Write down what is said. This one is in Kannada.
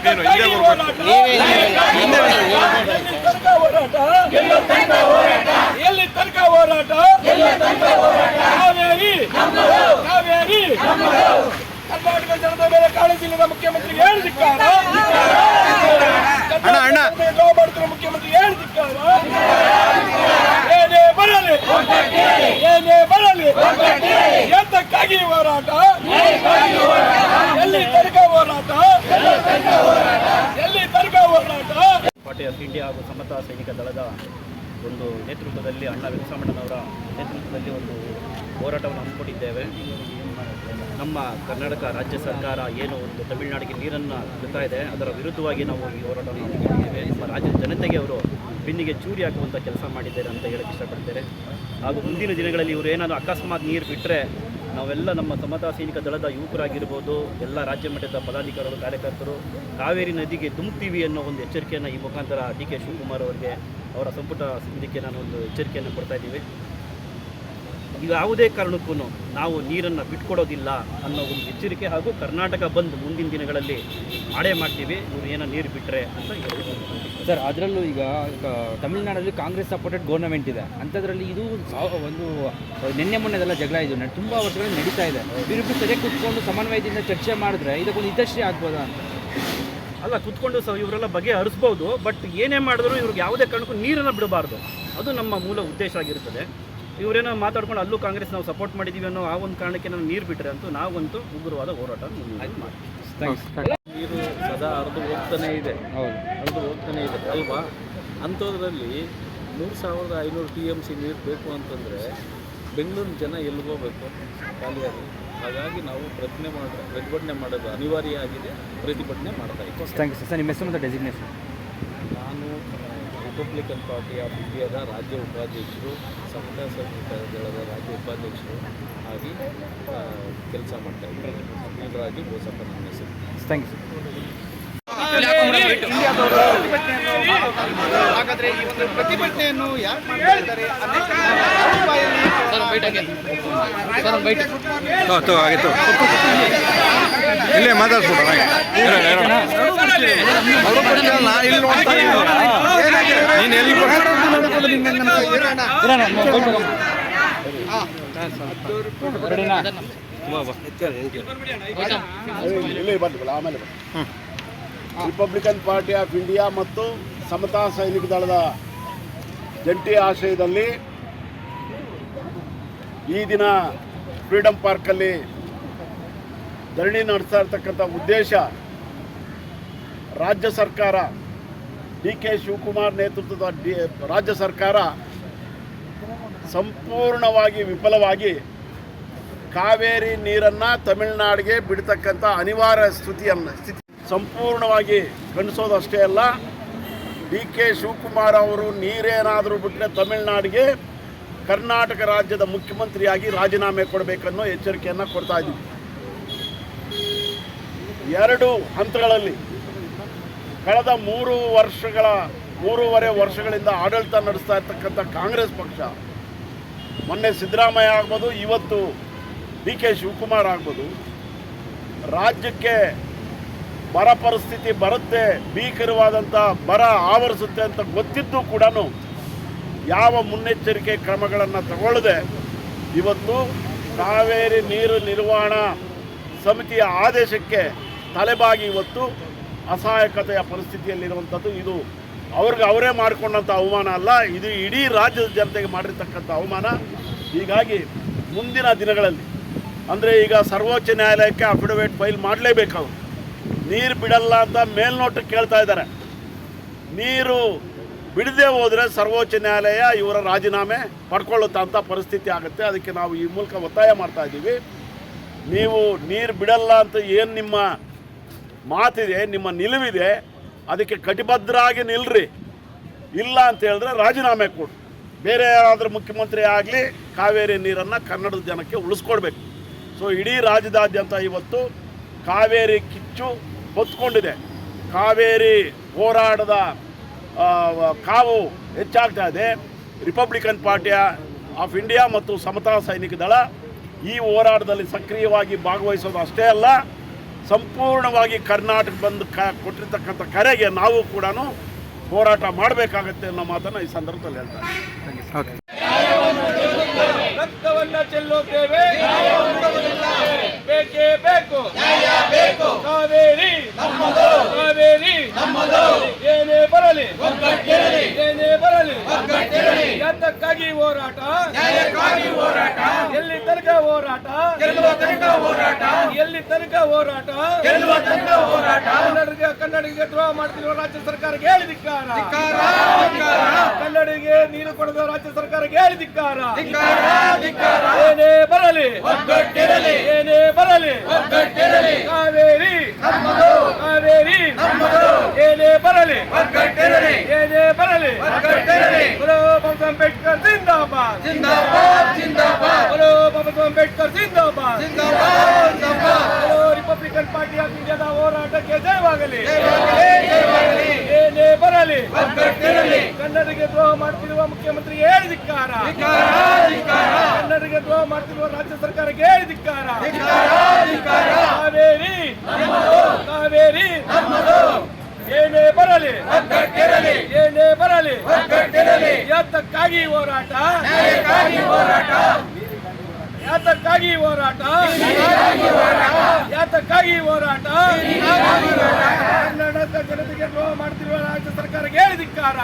ನೀನು ಹಿಂದೆ ಬರ್ಬೇಕು. ಎಲ್ಲಿ ತನಕ ಹೋರಾಟ? ಕಾವೇರಿ ಕಾವೇರಿ ಕರ್ನಾಟಕ ಜನತೆ ಮೇಲೆ ಕಾಳಜಿಲ್ಲದ ಮುಖ್ಯಮಂತ್ರಿಗೆ ಹೇಳಿದಿಕ್ಕಾರ, ಮಾಡ್ತಿರೋ ಮುಖ್ಯಮಂತ್ರಿ ಹೇಳಿದಿಕ್ಕಾರ. ಏನೇ ಬರಲಿ ಏನೇ ಬರಲಿ ಎಂತಕ್ಕಾಗಿ ಹೋರಾಟ? ಎಲ್ಲಿ ತನಕ ಹೋರಾಟ? ಎಲ್ಲಿ ತನಕ ಹೋರಾಟ? ಪಾರ್ಟಿ ಆಫ್ ಇಂಡಿಯಾ ಹಾಗೂ ಸಮತಾ ಸೈನಿಕ ದಳದ ಒಂದು ನೇತೃತ್ವದಲ್ಲಿ ಅಣ್ಣ ವೆಂಕಟರಮಣನವರ ನೇತೃತ್ವದಲ್ಲಿ ಒಂದು ಹೋರಾಟವನ್ನು ಹಮ್ಮಿಕೊಂಡಿದ್ದೇವೆ. ನಮ್ಮ ಕರ್ನಾಟಕ ರಾಜ್ಯ ಸರ್ಕಾರ ಏನು ಒಂದು ತಮಿಳುನಾಡಿಗೆ ನೀರನ್ನು ಬಿಡ್ತಾ ಇದೆ, ಅದರ ವಿರುದ್ಧವಾಗಿ ನಾವು ಈ ಹೋರಾಟವನ್ನು ಹಮ್ಮಿಕೊಂಡಿದ್ದೇವೆ. ನಮ್ಮ ರಾಜ್ಯದ ಜನತೆಗೆ ಅವರು ಬೆನ್ನಿಗೆ ಚೂರಿ ಹಾಕುವಂಥ ಕೆಲಸ ಮಾಡಿದ್ದಾರೆ ಅಂತ ಹೇಳಕ್ಕೆ ಇಷ್ಟಪಡ್ತಾರೆ. ಹಾಗೂ ಮುಂದಿನ ದಿನಗಳಲ್ಲಿ ಇವರು ಏನಾದರೂ ಅಕಸ್ಮಾತ್ ನೀರು ಬಿಟ್ಟರೆ ನಾವೆಲ್ಲ ನಮ್ಮ ಸಮತಾ ಸೈನಿಕ ದಳದ ಯುವಕರಾಗಿರ್ಬೋದು, ಎಲ್ಲ ರಾಜ್ಯ ಮಟ್ಟದ ಪದಾಧಿಕಾರಿಗಳು, ಕಾರ್ಯಕರ್ತರು ಕಾವೇರಿ ನದಿಗೆ ಧುಮುಕ್ತೀವಿ ಅನ್ನೋ ಒಂದು ಎಚ್ಚರಿಕೆಯನ್ನು ಈ ಮುಖಾಂತರ ಡಿ.ಕೆ. ಶಿವಕುಮಾರ್ ಅವರಿಗೆ, ಅವರ ಸಂಪುಟ ಇದಕ್ಕೆ ನಾನು ಒಂದು ಎಚ್ಚರಿಕೆಯನ್ನು ಕೊಡ್ತಾ ಇದ್ದೀವಿ. ಯಾವುದೇ ಕಾರಣಕ್ಕೂ ನಾವು ನೀರನ್ನು ಬಿಟ್ಕೊಡೋದಿಲ್ಲ ಅನ್ನೋ ಒಂದು ಎಚ್ಚರಿಕೆ ಹಾಗೂ ಕರ್ನಾಟಕ ಬಂದ್ ಮುಂದಿನ ದಿನಗಳಲ್ಲಿ ಮಾಡೇ ಮಾಡ್ತೀವಿ ಇವರು ಏನೋ ನೀರು ಬಿಟ್ಟರೆ ಅಂತ ಹೇಳ್ಬೋದು ಸರ್. ಅದರಲ್ಲೂ ಈಗ ತಮಿಳುನಾಡಲ್ಲಿ ಕಾಂಗ್ರೆಸ್ ಸಪೋರ್ಟೆಡ್ ಗೌರ್ನಮೆಂಟ್ ಇದೆ, ಅಂಥದ್ರಲ್ಲಿ ಇದು ಒಂದು ನಿನ್ನೆ ಮೊನ್ನೆದೆಲ್ಲ ಜಗಳ ಇದು ತುಂಬ ವರ್ಷಗಳಿಂದ ನಡೀತಾ ಇದೆ. ಇವರಿಬ್ಬರು ಸರಿಯಾಗಿ ಕೂತ್ಕೊಂಡು ಸಮನ್ವಯದಿಂದ ಚರ್ಚೆ ಮಾಡಿದ್ರೆ ಇದಕ್ಕೊಂದು ಹಿತಶ್ರೀ ಆಗ್ಬೋದಾ ಅಂತ? ಅಲ್ಲ, ಕೂತ್ಕೊಂಡು ಇವರೆಲ್ಲ ಬಗೆ ಹರಿಸ್ಬೋದು, ಬಟ್ ಏನೇ ಮಾಡಿದ್ರು ಇವ್ರಿಗೆ ಯಾವುದೇ ಕಾರಣಕ್ಕೂ ನೀರನ್ನು ಬಿಡಬಾರ್ದು, ಅದು ನಮ್ಮ ಮೂಲ ಉದ್ದೇಶ ಆಗಿರುತ್ತದೆ. ಇವರೇನೋ ಮಾತಾಡ್ಕೊಂಡು ಅಲ್ಲೂ ಕಾಂಗ್ರೆಸ್ ನಾವು ಸಪೋರ್ಟ್ ಮಾಡಿದ್ದೀವಿ ಅನ್ನೋ ಆ ಒಂದು ಕಾರಣಕ್ಕೆ ನಾವು ನೀರು ಬಿಟ್ಟರೆ ಅಂತೂ ನಾವಂತೂ ಉಗ್ರವಾದ ಹೋರಾಟ ಮಾಡ್ತೀವಿ. ನೀರು ಸದಾ ಹರಿದು ಹೋಗ್ತಾನೆ ಇದೆ, ಹರಿದು ಹೋಗ್ತಾನೆ ಇದೆ ಅಲ್ವಾ? ಅಂಥದ್ರಲ್ಲಿ 3500 TMC ನೀರು ಬೇಕು ಅಂತಂದರೆ ಬೆಂಗಳೂರಿನ ಜನ ಎಲ್ಲಿಗೋಗ್ಬೇಕು? ಖಾಲಿಯಾಗಿ. ಹಾಗಾಗಿ ನಾವು ಪ್ರತಿಭಟನೆ ಮಾಡೋದು ಅನಿವಾರ್ಯ ಆಗಿದೆ, ಪ್ರತಿಭಟನೆ ಮಾಡ್ತಾ ಇದ್ದೀವಿ. Thank you sir. ನಿಮ್ಮ ಹೆಸರು ಮತ್ತು ಡೆಸಿಗ್ನೇಷನ್? ನಾನು ರಿಪಬ್ಲಿಕನ್ ಪಾರ್ಟಿ ಆಫ್ ಇಂಡಿಯಾದ ರಾಜ್ಯ ಉಪಾಧ್ಯಕ್ಷರು, ಸಮತಾ ಸೈನಿಕ ದಳದ ರಾಜ್ಯ ಉಪಾಧ್ಯಕ್ಷರು ಆಗಿ ಕೆಲಸ ಮಾಡ್ತಾ ಇದ್ದೀನಿ. ಅನಿಲ್ ಬೋಸಪ್ಪ ನನ್ನ ಹೆಸರು. ಥ್ಯಾಂಕ್ ಯು ಹಾಗಾದ್ರೆ ಈ ಒಂದು ಪ್ರತಿಭಟನೆಯನ್ನು ಯಾರು ಮಾಡ್ತಾ ಇದ್ದಾರೆ? ಆಗಿತ್ತು ಇಲ್ಲೇ ಮಾತಾಡ್ಸ್ಬಿಟ್ಟು ನೀನು ಎಲ್ಲಿ ರಿಪಬ್ಲಿಕನ್ ಪಾರ್ಟಿ ಆಫ್ ಇಂಡಿಯಾ ಮತ್ತು ಸಮತಾ ಸೈನಿಕ ದಳದ ಜಂಟಿ ಆಶ್ರಯದಲ್ಲಿ ಈ ದಿನ ಫ್ರೀಡಂ ಪಾರ್ಕಲ್ಲಿ ಧರಣಿ ನಡೆಸ್ತಾ ಇರ್ತಕ್ಕಂಥ ಉದ್ದೇಶ, ರಾಜ್ಯ ಸರ್ಕಾರ ಡಿ.ಕೆ. ಶಿವಕುಮಾರ್ ನೇತೃತ್ವದ ರಾಜ್ಯ ಸರ್ಕಾರ ಸಂಪೂರ್ಣವಾಗಿ ವಿಫಲವಾಗಿ ಕಾವೇರಿ ನೀರನ್ನು ತಮಿಳುನಾಡಿಗೆ ಬಿಡ್ತಕ್ಕಂಥ ಅನಿವಾರ್ಯ ಸ್ಥಿತಿ ಸಂಪೂರ್ಣವಾಗಿ ಖಂಡಿಸೋದಷ್ಟೇ ಅಲ್ಲ, ಡಿ.ಕೆ. ಶಿವಕುಮಾರ್ ಅವರು ನೀರೇನಾದರೂ ಬಿಟ್ಟರೆ ತಮಿಳುನಾಡಿಗೆ ಕರ್ನಾಟಕ ರಾಜ್ಯದ ಮುಖ್ಯಮಂತ್ರಿಯಾಗಿ ರಾಜೀನಾಮೆ ಕೊಡಬೇಕನ್ನೋ ಎಚ್ಚರಿಕೆಯನ್ನು ಕೊಡ್ತಾ ಇದ್ದೀವಿ. 2 ಹಂತಗಳಲ್ಲಿ ಕಳೆದ 3.5 ವರ್ಷಗಳಿಂದ ಆಡಳಿತ ನಡೆಸ್ತಾ ಇರ್ತಕ್ಕಂಥ ಕಾಂಗ್ರೆಸ್ ಪಕ್ಷ, ಮೊನ್ನೆ ಸಿದ್ದರಾಮಯ್ಯ ಆಗ್ಬೋದು, ಇವತ್ತು ಡಿ.ಕೆ. ಶಿವಕುಮಾರ್ ಆಗ್ಬೋದು, ರಾಜ್ಯಕ್ಕೆ ಬರ ಪರಿಸ್ಥಿತಿ ಬರುತ್ತೆ, ಭೀಕರವಾದಂಥ ಬರ ಆವರಿಸುತ್ತೆ ಅಂತ ಗೊತ್ತಿದ್ದು ಕೂಡ ಯಾವ ಮುನ್ನೆಚ್ಚರಿಕೆ ಕ್ರಮಗಳನ್ನು ತಗೊಳ್ಳದೆ ಇವತ್ತು ಕಾವೇರಿ ನೀರು ನಿರ್ವಹಣಾ ಸಮಿತಿಯ ಆದೇಶಕ್ಕೆ ತಲೆಬಾಗಿ ಇವತ್ತು ಅಸಹಾಯಕತೆಯ ಪರಿಸ್ಥಿತಿಯಲ್ಲಿರುವಂಥದ್ದು. ಇದು ಅವರೇ ಮಾಡಿಕೊಂಡಂಥ ಅವಮಾನ ಅಲ್ಲ, ಇದು ಇಡೀ ರಾಜ್ಯದ ಜನತೆಗೆ ಮಾಡಿರ್ತಕ್ಕಂಥ ಅವಮಾನ. ಹೀಗಾಗಿ ಮುಂದಿನ ದಿನಗಳಲ್ಲಿ ಅಂದರೆ ಈಗ ಸರ್ವೋಚ್ಚ ನ್ಯಾಯಾಲಯಕ್ಕೆ ಅಫಿಡವಿಟ್ ಫೈಲ್ ಮಾಡಲೇಬೇಕು. ನೀರು ಬಿಡಲ್ಲ ಅಂತ ಮೇಲ್ನೋಟಕ್ಕೆ ಕೇಳ್ತಾ ಇದ್ದಾರೆ. ನೀರು ಬಿಡದೆ ಹೋದರೆ ಸರ್ವೋಚ್ಚ ನ್ಯಾಯಾಲಯ ಇವರ ರಾಜೀನಾಮೆ ಪಡ್ಕೊಳ್ಳುತ್ತಂಥ ಪರಿಸ್ಥಿತಿ ಆಗುತ್ತೆ. ಅದಕ್ಕೆ ನಾವು ಈ ಮೂಲಕ ಒತ್ತಾಯ ಮಾಡ್ತಾ ಇದ್ದೀವಿ, ನೀವು ನೀರು ಬಿಡಲ್ಲ ಅಂತ ಏನು ನಿಮ್ಮ ಮಾತಿದೆ, ನಿಮ್ಮ ನಿಲುವಿದೆ, ಅದಕ್ಕೆ ಕಟಿಬದ್ಧರಾಗಿ ನಿಲ್ರಿ. ಇಲ್ಲ ಅಂತ ಹೇಳಿದ್ರೆ ರಾಜೀನಾಮೆ ಕೊಡು. ಬೇರೆ ಯಾರಾದರೂ ಮುಖ್ಯಮಂತ್ರಿ ಆಗಲಿ, ಕಾವೇರಿ ನೀರನ್ನು ಕನ್ನಡದ ಜನಕ್ಕೆ ಉಳಿಸ್ಕೊಡ್ಬೇಕು. ಸೊ ಇಡೀ ರಾಜ್ಯದಾದ್ಯಂತ ಇವತ್ತು ಕಾವೇರಿ ಕಿಚ್ಚು ಹೊತ್ಕೊಂಡಿದೆ. ಕಾವೇರಿ ಹೋರಾಟದ ಕಾವು ಹೆಚ್ಚಾಗ್ತಾ ಇದೆ. ರಿಪಬ್ಲಿಕನ್ ಪಾರ್ಟಿ ಆಫ್ ಇಂಡಿಯಾ ಮತ್ತು ಸಮತಾ ಸೈನಿಕ ದಳ ಈ ಹೋರಾಟದಲ್ಲಿ ಸಕ್ರಿಯವಾಗಿ ಭಾಗವಹಿಸೋದು ಅಷ್ಟೇ ಅಲ್ಲ, ಸಂಪೂರ್ಣವಾಗಿ ಕರ್ನಾಟಕ ಬಂದು ಕೊಟ್ಟಿರ್ತಕ್ಕಂಥ ಕರೆಗೆ ನಾವು ಕೂಡ ಹೋರಾಟ ಮಾಡಬೇಕಾಗತ್ತೆ ಅನ್ನೋ ಮಾತನ್ನು ಈ ಸಂದರ್ಭದಲ್ಲಿ ಹೇಳ್ತಾರೆ. ರಕ್ತವನ್ನ ಚೆಲ್ಲುತ್ತೇವೆ, ಬೇಕೇ ಬೇಕು, ಕಾವೇರಿ ಕಾವೇರಿ ಏನೇ ಬರಲಿ, ಏನೇ ಬರಲಿ, ಯಾತಕ್ಕಾಗಿ ಹೋರಾಟ, ಎಲ್ಲಿ ತನಕ ಹೋರಾಟ, ಎಲ್ಲಿ ತನಕ ಹೋರಾಟ, ಕನ್ನಡಿಗರಿಗೆ ದ್ರೋಹ ಮಾಡ್ತಿರುವ ರಾಜ್ಯ ಸರ್ಕಾರಕ್ಕೆ ಹೇಳಿ ಧಿಕ್ಕಾರ, ಕನ್ನಡಿಗರಿಗೆ ನೀರು ಕೊಡದ ರಾಜ್ಯ ಸರ್ಕಾರಕ್ಕೆ ಹೇಳಿ ಧಿಕ್ಕಾರ, ಏನೇ ಬರಲಿ, ಏನೇ ಬರಲಿ, ಕಾವೇರಿ ಕಾವೇರಿ ಏನೇ ಬರಲಿ, ಏನೇ ಬರಲಿ, बोलो बाबा अंबेडकर जिंदाबाद, जिंदाबाद, जिंदाबाद, बोलो बाबा अंबेडकर जिंदाबाद, जिंदाबाद, जिंदाबाद, बोलो रिपब्लिकन पार्टी ऑफ इंडिया ಹೋರಾಟಕ್ಕೆ ಜಯವಾಗಲಿ, ಏನೇ ಬರಲಿ, ಕನ್ನಡಿಗರಿಗೆ ದ್ರೋಹ ಮಾಡುತ್ತಿರುವ ಮುಖ್ಯಮಂತ್ರಿಗೆ ಹೇಳಿ ಧಿಕ್ಕಾರ, ಕನ್ನಡಿಗರಿಗೆ ದ್ರೋಹ ಮಾಡುತ್ತಿರುವ ರಾಜ್ಯ ಸರ್ಕಾರಕ್ಕೆ ಹೇಳಿ ಧಿಕ್ಕಾರ, ಕಾವೇರಿ ಕಾವೇರಿ ಏನೇ ಬರಲಿ, ಏನೇ ಬರಲಿ, ಯಾತಕ್ಕಾಗಿ ಹೋರಾಟ, ಯಾತಕ್ಕಾಗಿ ಹೋರಾಟ, ಯಾತಕ್ಕಾಗಿ ಹೋರಾಟ, ಕನ್ನಡ ಜನತೆಗೆ ದ್ರೋಹ ಮಾಡ್ತಿರುವ ರಾಜ್ಯ ಸರ್ಕಾರಕ್ಕೆ ಹೇಳಿ ಧಿಕ್ಕಾರ.